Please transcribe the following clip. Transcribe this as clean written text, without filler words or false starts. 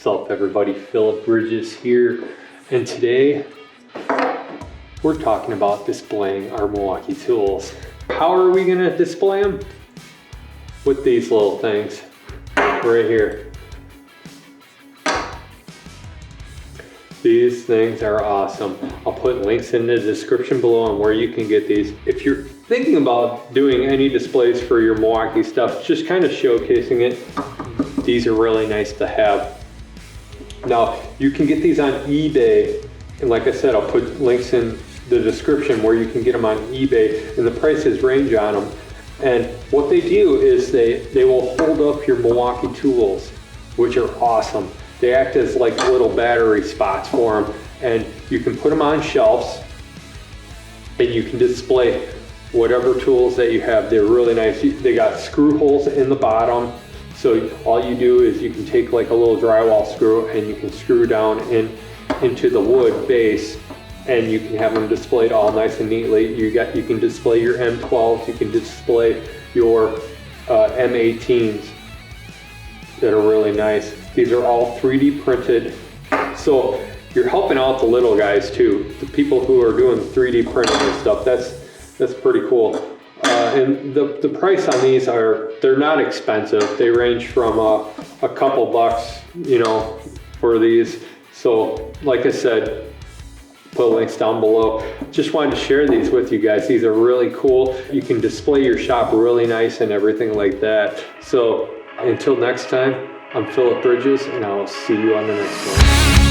What's up everybody, Philip Bridges here, and today we're talking about displaying our Milwaukee tools. How are we going to display them? With these little things right here. These things are awesome. I'll put links in the description below on where you can get these. If you're thinking about doing any displays for your Milwaukee stuff, just kind of showcasing it, these are really nice to have. Now, you can get these on eBay, and like I said, I'll put links in the description where you can get them on eBay, and the prices range on them. And what they do is they will hold up your Milwaukee tools, which are awesome. They act as like little battery spots for them, and you can put them on shelves, and you can display whatever tools that you have. They're really nice. They got screw holes in the bottom. So all you do is you can take like a little drywall screw and you can screw down into the wood base, and you can have them displayed all nice and neatly. You can display your M12s, you can display your M18s that are really nice. These are all 3D printed. So you're helping out the little guys too, the people who are doing 3D printing and stuff. That's pretty cool. And the price on these they're not expensive. They range from a couple bucks, you know, for these. So like I said, put links down below. Just wanted to share these with you guys. These are really cool. You can display your shop really nice and everything like that. So until next time, I'm Philip Bridges, and I'll see you on the next one.